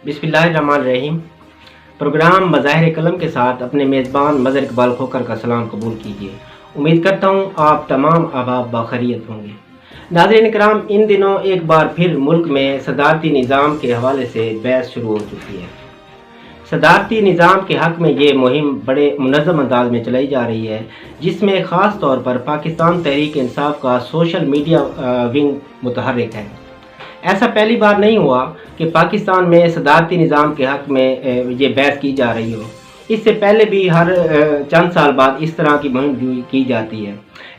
बिस्मिल्लाहिर्रहमानिर्रहीम। प्रोग्राम मज़ाहिर कलम के साथ अपने मेज़बान मज़हर इकबाल खोकर का सलाम कबूल कीजिए। उम्मीद करता हूँ आप तमाम अहबाब बाखैरियत होंगे। नाज़रीन किराम, इन दिनों एक बार फिर मुल्क में सदारती निज़ाम के हवाले से बहस शुरू हो चुकी है। सदारती निज़ाम के हक़ में ये मुहिम बड़े मुनज़्ज़म अंदाज में चलाई जा रही है, जिसमें ख़ास तौर पर पाकिस्तान तहरीक इंसाफ का सोशल मीडिया विंग मुतहर्रिक है। ऐसा पहली बार नहीं हुआ कि पाकिस्तान में सदारती निज़ाम के हक़ में ये बहस की जा रही हो। इससे पहले भी हर चंद साल बाद इस तरह की मुहिम की जाती है,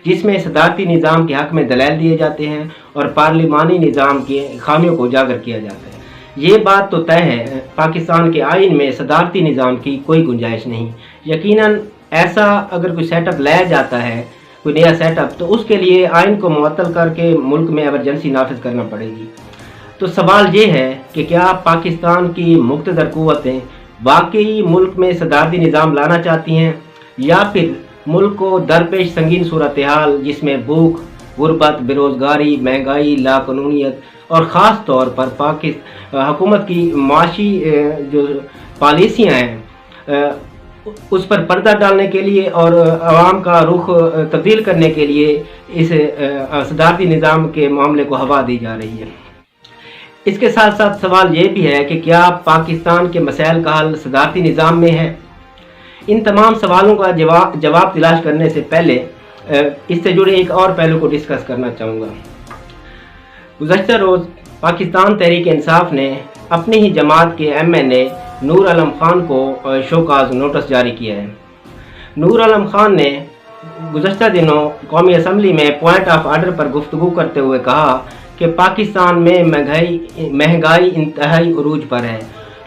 जिसमें सदारती निज़ाम के हक़ में दलाइल दिए जाते हैं और पार्लिमानी निज़ाम की खामियों को उजागर किया जाता है। ये बात तो तय है, पाकिस्तान के आइन में सदारती निज़ाम की कोई गुंजाइश नहीं। यकीनन ऐसा अगर कोई सेटअप लाया जाता है, कोई नया सेटअप, तो उसके लिए आइन को मुअत्तल करके मुल्क में एमरजेंसी नाफिज करना पड़ेगी। तो सवाल ये है कि क्या पाकिस्तान की मुक़्तदर क़ुव्वतें वाकई मुल्क में सदारती निज़ाम लाना चाहती हैं, या फिर मुल्क को दरपेश संगीन सूरत हाल जिसमें भूख, गुर्बत, बेरोज़गारी, महंगाई, लाक़ानूनियत और ख़ास तौर पर हुकूमत की माशी जो पॉलिसियाँ हैं उस पर पर्दा डालने के लिए और आवाम का रुख तब्दील करने के लिए इस सदारती निज़ाम के मामले को हवा दी जा रही है। इसके साथ साथ सवाल ये भी है कि क्या पाकिस्तान के मसाइल का हल सदारती निज़ाम में है। इन तमाम सवालों का जवाब तलाश करने से पहले इससे जुड़े एक और पहलू को डिस्कस करना चाहूँगा। गुज़श्ता रोज़ पाकिस्तान तहरीक इंसाफ ने अपनी ही जमात के MNA नूर आलम खान को शोकाज नोटिस जारी किया है। नूर आलम खान ने गुज़श्ता दिनों कौमी असम्बली में पॉइंट ऑफ आर्डर पर गुफ्तगू करते हुए कहा कि पाकिस्तान में महंगाई इंतहाई उरूज पर है,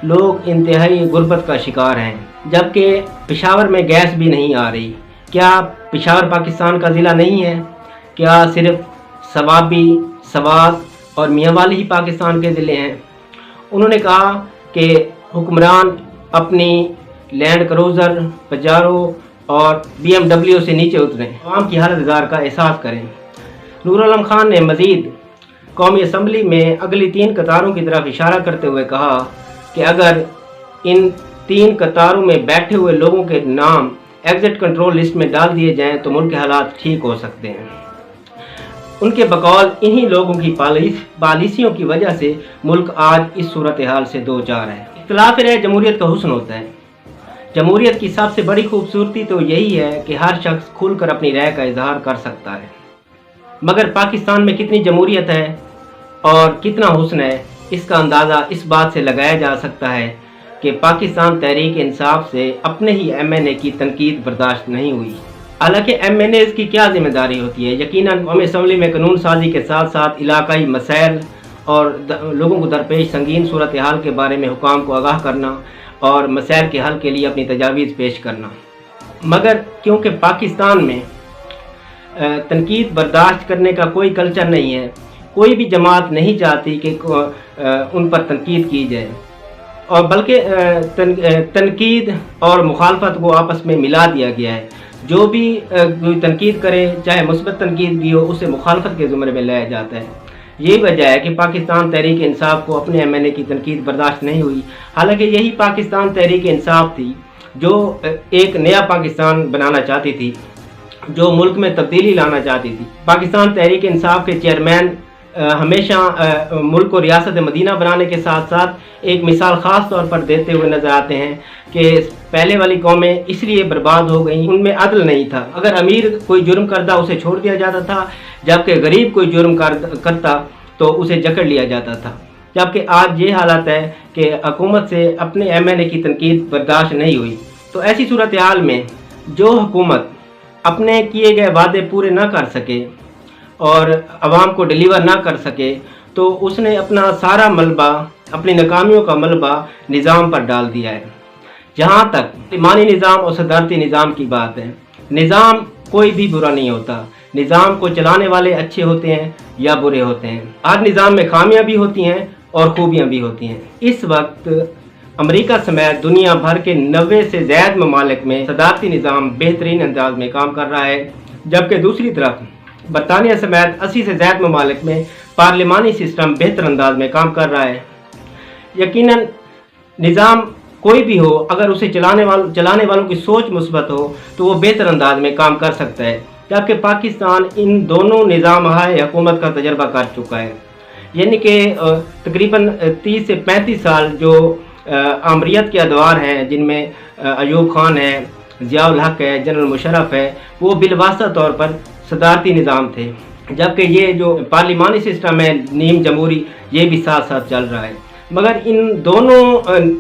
लोग इंतहाई गुर्बत का शिकार हैं, जबकि पेशावर में गैस भी नहीं आ रही। क्या पेशावर पाकिस्तान का ज़िला नहीं है? क्या सिर्फ सवाबी, सवात और मियांवाली ही पाकिस्तान के ज़िले हैं? उन्होंने कहा कि हुक्मरान अपनी लैंड क्रूज़र, पजारो और BMW से नीचे उतरें, आवाम की हालत ज़ार का एहसास करें। नूर आलम खान ने मज़ीद कौमी असम्बली में अगली 3 कतारों की तरफ इशारा करते हुए कहा कि अगर इन 3 कतारों में बैठे हुए लोगों के नाम एग्जिट कंट्रोल लिस्ट में डाल दिए जाएं तो मुल्क के हालात ठीक हो सकते हैं। उनके बकौल इन्हीं लोगों की पॉलिसियों की वजह से मुल्क आज इस सूरत हाल से दो चार है। इख्तिलाफ राय जमहूरियत का हुस्न होता है। जमहूरियत की सबसे बड़ी खूबसूरती तो यही है कि हर शख्स खुलकर अपनी राय का इजहार कर सकता है। मगर पाकिस्तान में कितनी जमहूरियत है और कितना हुस्न है, इसका अंदाज़ा इस बात से लगाया जा सकता है कि पाकिस्तान तहरीक इंसाफ से अपने ही MNA की तनकीद बर्दाश्त नहीं हुई। हालांकि MNAs की क्या जिम्मेदारी होती है? यकीनन कौमी असम्बली में कानून साजी के साथ साथ इलाकाई मसाइल और लोगों को दरपेश संगीन सूरत हाल के बारे में हुकाम को आगाह करना और मसाइल के हल के लिए अपनी तजावीज़ पेश करना। मगर क्योंकि पाकिस्तान में तनकीद बर्दाश्त करने का कोई कल्चर नहीं है, कोई भी जमात नहीं चाहती कि उन पर तनकीद की जाए, और बल्कि तनकीद और मुखालफत को आपस में मिला दिया गया है। जो भी तनकीद करे, चाहे मुस्बत तनकीद भी हो, उसे मुखालफत के ज़ुमरे में लाया जाता है। यही वजह है कि पाकिस्तान तहरीक इंसाफ को अपने MNA की तनकीद बर्दाश्त नहीं हुई। हालांकि यही पाकिस्तान तहरीक इंसाफ थी जो एक नया पाकिस्तान बनाना चाहती थी, जो मुल्क में तब्दीली लाना चाहती थी। पाकिस्तान तहरीक इंसाफ के चेयरमैन हमेशा मुल्क को रियासत मदीना बनाने के साथ साथ एक मिसाल ख़ास तौर पर देते हुए नज़र आते हैं कि पहले वाली कौमें इसलिए बर्बाद हो गईं, उनमें अदल नहीं था। अगर अमीर कोई जुर्म करता उसे छोड़ दिया जाता था, जबकि गरीब कोई जुर्म करता तो उसे जकड़ लिया जाता था। जबकि आज ये हालत है कि हुकूमत से अपने MNA की तनकीद बर्दाश्त नहीं हुई। तो ऐसी सूरत हाल में जो हुकूमत अपने किए गए वादे पूरे ना कर सके और आवाम को डिलीवर ना कर सके, तो उसने अपना सारा मलबा, अपनी नाकामियों का मलबा निज़ाम पर डाल दिया है। जहाँ तक पार्लिमानी निज़ाम और सदारती निज़ाम की बात है, निज़ाम कोई भी बुरा नहीं होता। निज़ाम को चलाने वाले अच्छे होते हैं या बुरे होते हैं। हर निज़ाम में खामियां भी होती हैं और खूबियां भी होती हैं। इस वक्त अमेरिका समेत दुनिया भर के 90 से ज़्यादा ममालिक में सदारती निज़ाम बेहतरीन अंदाज में काम कर रहा है, जबकि दूसरी तरफ बरतानिया समेत 80 से ज़्यादा ममालिक में पार्लिमानी सिस्टम बेहतर अंदाज में काम कर रहा है। यकीनन निज़ाम कोई भी हो, अगर उसे चलाने वालों की सोच मुस्बत हो तो वो बेहतर अंदाज में काम कर सकता है, जबकि पाकिस्तान इन दोनों निज़ाम हुकूमत का तजर्बा कर चुका है। यानी कि तकरीबन 30 से 35 साल जो आमरीत के अदवार हैं, जिनमें अयूब खान है, ज़ियाउल हक है, जनरल मुशर्रफ है, वो बिलवास्ता तौर पर सदारती निज़ाम थे, जबकि ये जो पार्लिमानी सिस्टम है नीम जमहूरी, ये भी साथ साथ चल रहा है। मगर इन दोनों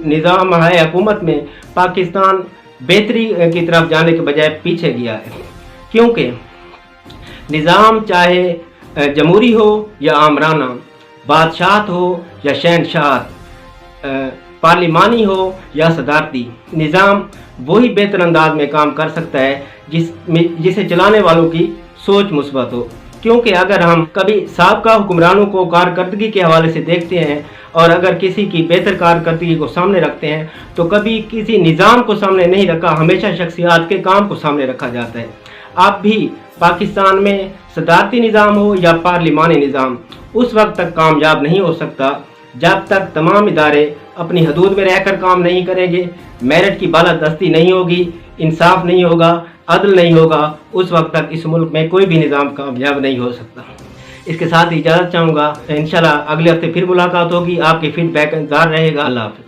निज़ाम हुकूमत में पाकिस्तान बेहतरी की तरफ जाने के बजाय पीछे गया है, क्योंकि निज़ाम चाहे जमहूरी हो या आमराना, बादशाहत हो या शहनशाहत, पार्लिमानी हो या सदारती, निज़ाम वही बेहतर अंदाज में काम कर सकता है जिसे चलाने वालों की सोच मुस्बत हो। क्योंकि अगर हम कभी साबका हुक्मरानों को कारकर्दगी के हवाले से देखते हैं और अगर किसी की बेहतर कारकर्दगी को सामने रखते हैं तो कभी किसी निज़ाम को सामने नहीं रखा, हमेशा शख्सियात के काम को सामने रखा जाता है। आप भी पाकिस्तान में सदारती निज़ाम हो या पार्लिमानी निज़ाम उस वक्त तक कामयाब नहीं हो सकता जब तक तमाम इदारे अपनी हदूद में रहकर काम नहीं करेंगे, मेरिट की बालादस्ती नहीं होगी, इंसाफ नहीं होगा, अदल नहीं होगा, उस वक्त तक इस मुल्क में कोई भी निज़ाम कामयाब नहीं हो सकता। इसके साथ ही इजाज़त चाहूँगा। इंशाल्लाह अगले हफ्ते फिर मुलाकात होगी। आपके फीडबैक इंतज़ार रहेगा। अल्लाह हाफ़िज़।